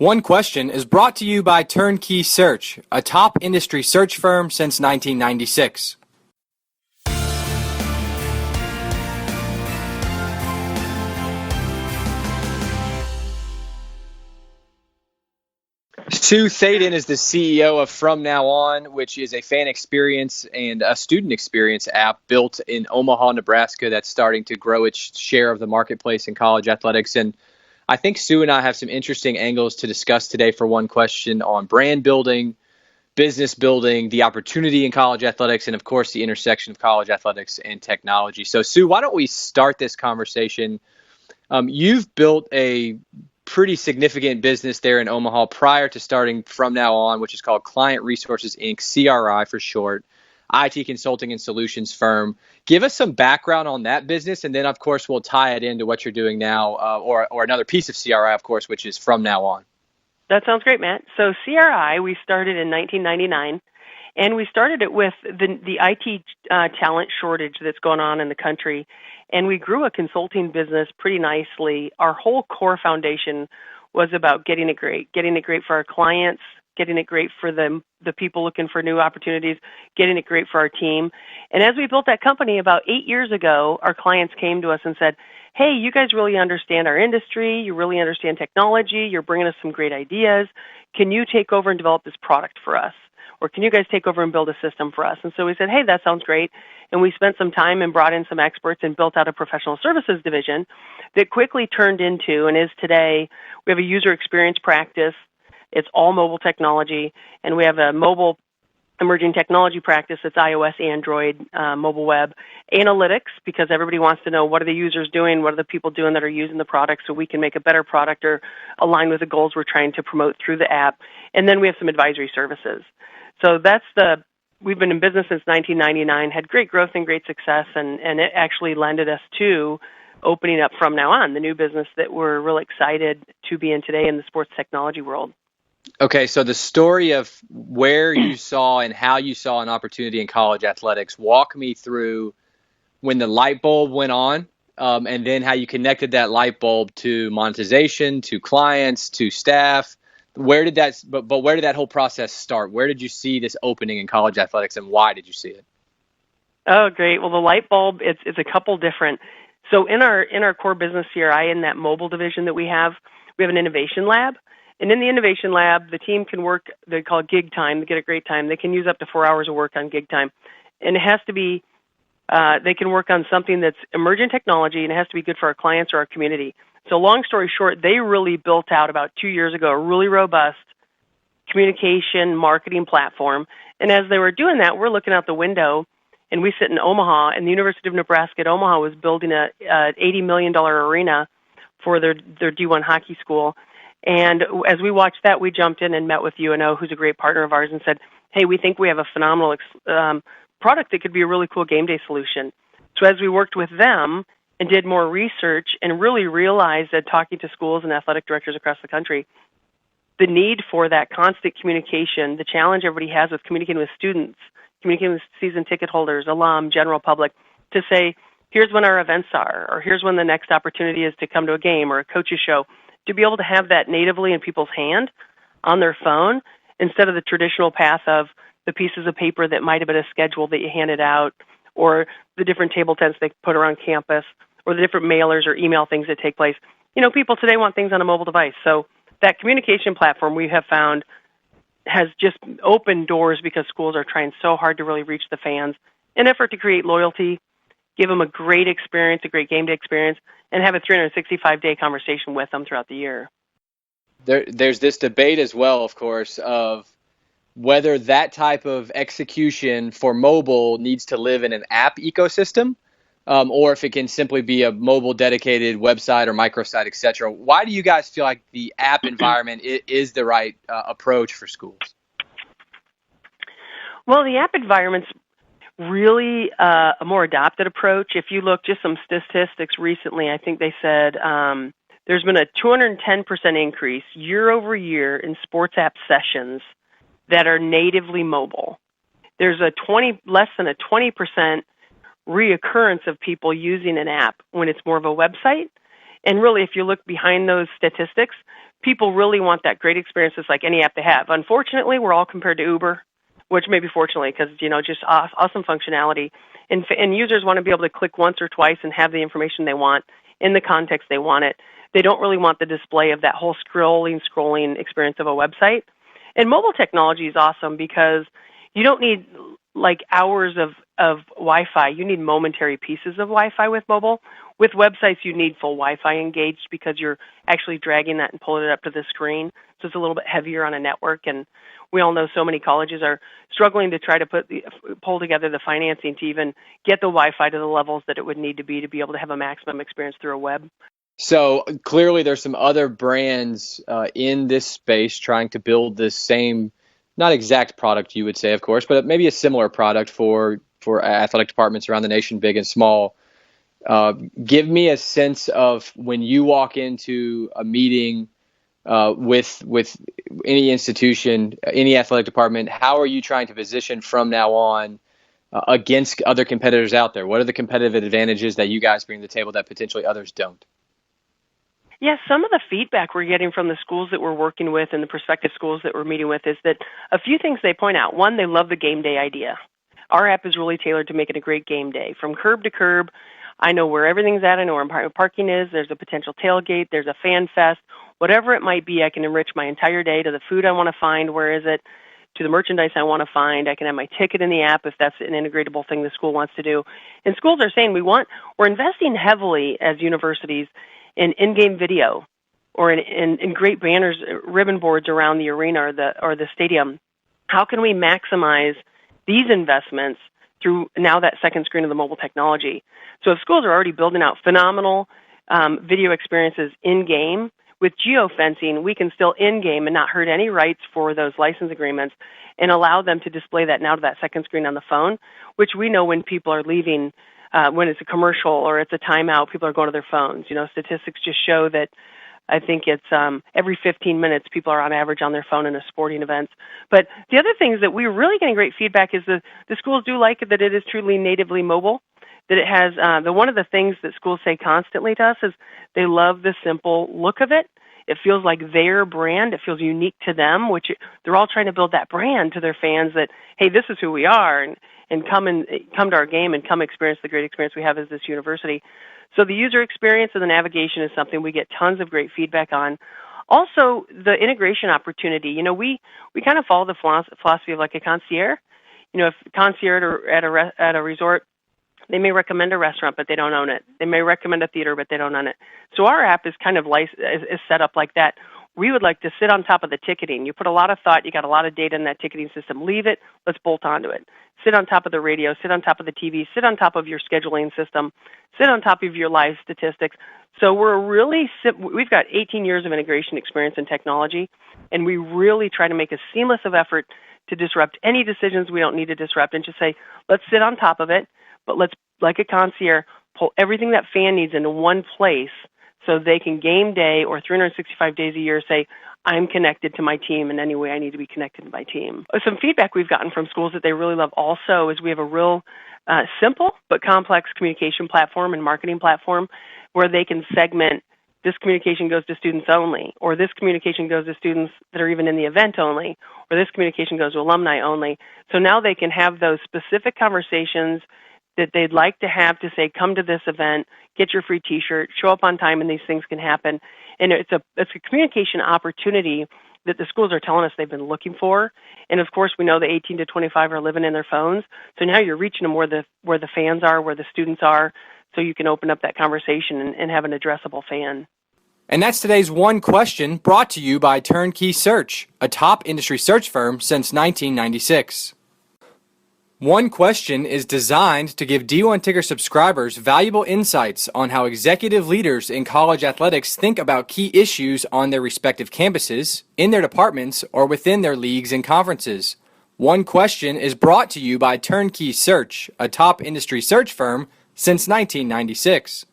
One Question is brought to you by Turnkey Search, a top industry search firm since 1996. Sue Thaden is the CEO of From Now On, which is a fan experience and a student experience app built in Omaha, Nebraska that's starting to grow its share of the marketplace in college athletics. And I think Sue and I have some interesting angles to discuss today for One Question on brand building, business building, the opportunity in college athletics, and of course, the intersection of college athletics and technology. So Sue, why don't we start this conversation? You've built a pretty significant business there in Omaha prior to starting From Now On, which is called Client Resources, Inc., CRI for short, IT consulting and solutions firm. Give us some background on that business, and then, of course, we'll tie it into what you're doing now, or another piece of CRI, of course, which is From Now On. That sounds great, Matt. So CRI, we started in 1999, and we started it with the IT talent shortage that's going on in the country. And we grew a consulting business pretty nicely. Our whole core foundation was about getting it great for our clients, getting it great for the people looking for new opportunities, getting it great for our team. And as we built that company about 8 years ago, our clients came to us and said, hey, you guys really understand our industry, you really understand technology, you're bringing us some great ideas. Can you take over and develop this product for us? Or can you guys take over and build a system for us? And so we said, hey, that sounds great. And we spent some time and brought in some experts and built out a professional services division that quickly turned into and is today, we have a user experience practice. It's all mobile technology. And we have a mobile emerging technology practice that's iOS, Android, mobile web, analytics, because everybody wants to know what are the users doing, what are the people doing that are using the product so we can make a better product or align with the goals we're trying to promote through the app. And then we have some advisory services. So we've been in business since 1999, had great growth and great success, and it actually lended us to opening up From Now On, the new business that we're really excited to be in today in the sports technology world. Okay, so the story of where you saw and how you saw an opportunity in college athletics, walk me through when the light bulb went on, and then how you connected that light bulb to monetization, to clients, to staff. Where did that whole process start? Where did you see this opening in college athletics, and why did you see it? Oh, great. Well, the light bulb, it's a couple different. So in our core business CRI, in that mobile division that we have an innovation lab. And in the innovation lab, the team can work, they call it gig time, they get a great time. They can use up to 4 hours of work on gig time. And it has to be, they can work on something that's emerging technology, and it has to be good for our clients or our community. So long story short, they really built out about 2 years ago a really robust communication marketing platform. And as they were doing that, we're looking out the window, and we sit in Omaha, and the University of Nebraska at Omaha was building a $80 million arena for their D1 hockey school. And as we watched that, we jumped in and met with UNO, who's a great partner of ours, and said, hey, we think we have a phenomenal product that could be a really cool game day solution. So as we worked with them and did more research and really realized that talking to schools and athletic directors across the country, the need for that constant communication, the challenge everybody has with communicating with students, communicating with season ticket holders, alum, general public, to say, here's when our events are, or here's when the next opportunity is to come to a game or a coach's show, to be able to have that natively in people's hand on their phone instead of the traditional path of the pieces of paper that might have been a schedule that you handed out, or the different table tents they put around campus, or the different mailers or email things that take place. You know, people today want things on a mobile device. So that communication platform we have found has just opened doors because schools are trying so hard to really reach the fans in an effort to create loyalty, give them a great experience, a great game day experience, and have a 365-day conversation with them throughout the year. There's this debate as well, of course, of whether that type of execution for mobile needs to live in an app ecosystem, or if it can simply be a mobile dedicated website or microsite, et cetera. Why do you guys feel like the app environment is the right approach for schools? Well, the app environment's really a more adopted approach. If you look just some statistics recently, I think they said there's been a 210% increase year over year in sports app sessions that are natively mobile. There's less than a 20% reoccurrence of people using an app when it's more of a website. And really, if you look behind those statistics, people really want that great experience just like any app they have. Unfortunately, we're all compared to Uber, which maybe fortunately because, just awesome functionality. And users want to be able to click once or twice and have the information they want in the context they want it. They don't really want the display of that whole scrolling experience of a website. And mobile technology is awesome because you don't need like hours of Wi-Fi. You need momentary pieces of Wi-Fi with mobile. With websites, you need full Wi-Fi engaged because you're actually dragging that and pulling it up to the screen. So it's a little bit heavier on a network. And we all know so many colleges are struggling to try to pull together the financing to even get the Wi-Fi to the levels that it would need to be able to have a maximum experience through a web. So clearly there's some other brands in this space trying to build this same, not exact product you would say, of course, but maybe a similar product for athletic departments around the nation, big and small. Give me a sense of when you walk into a meeting with any institution, any athletic department, how are you trying to position from now on against other competitors out there? What are the competitive advantages that you guys bring to the table that potentially others don't? Yeah, some of the feedback we're getting from the schools that we're working with and the prospective schools that we're meeting with is that a few things they point out. One, they love the game day idea. Our app is really tailored to make it a great game day. From curb to curb, I know where everything's at. I know where parking is. There's a potential tailgate. There's a fan fest. Whatever it might be, I can enrich my entire day to the food I want to find. Where is it? To the merchandise I want to find. I can have my ticket in the app if that's an integratable thing the school wants to do. And schools are saying we're investing heavily as universities in in-game video or in great banners, ribbon boards around the arena or the stadium. How can we maximize these investments through now that second screen of the mobile technology? So if schools are already building out phenomenal video experiences in-game, with geofencing, we can still in-game and not hurt any rights for those license agreements and allow them to display that now to that second screen on the phone, which we know when people are leaving, when it's a commercial or it's a timeout, people are going to their phones. Statistics just show that I think it's every 15 minutes people are on average on their phone in a sporting event. But the other things that we're really getting great feedback is the schools do like it, that it is truly natively mobile, that it has one of the things that schools say constantly to us is they love the simple look of it. It feels like their brand. It feels unique to them, which they're all trying to build that brand to their fans that, hey, this is who we are, and come to our game and come experience the great experience we have as this university. So the user experience and the navigation is something we get tons of great feedback on. Also, the integration opportunity. We kind of follow the philosophy of like a concierge. If a concierge at a resort, they may recommend a restaurant, but they don't own it. They may recommend a theater, but they don't own it. So our app is kind of is set up like that. We would like to sit on top of the ticketing. You put a lot of thought, you got a lot of data in that ticketing system. Leave it, let's bolt onto it. Sit on top of the radio, sit on top of the TV, sit on top of your scheduling system, sit on top of your live statistics. So we've got 18 years of integration experience in technology, and we really try to make a seamless of effort to disrupt any decisions we don't need to disrupt and just say, let's sit on top of it, but let's, like a concierge, pull everything that fan needs into one place so they can game day or 365 days a year say, I'm connected to my team in any way I need to be connected to my team. Some feedback we've gotten from schools that they really love also is we have a real simple but complex communication platform and marketing platform where they can segment this communication goes to students only, or this communication goes to students that are even in the event only, or this communication goes to alumni only. So now they can have those specific conversations that they'd like to have to say, come to this event, get your free T-shirt, show up on time, and these things can happen. And it's a communication opportunity that the schools are telling us they've been looking for. And of course, we know the 18 to 25 are living in their phones. So now you're reaching them where the fans are, where the students are, so you can open up that conversation and have an addressable fan. And that's today's one question, brought to you by Turnkey Search, a top industry search firm since 1996. One Question is designed to give D1 Ticker subscribers valuable insights on how executive leaders in college athletics think about key issues on their respective campuses, in their departments, or within their leagues and conferences. One Question is brought to you by Turnkey Search, a top industry search firm since 1996.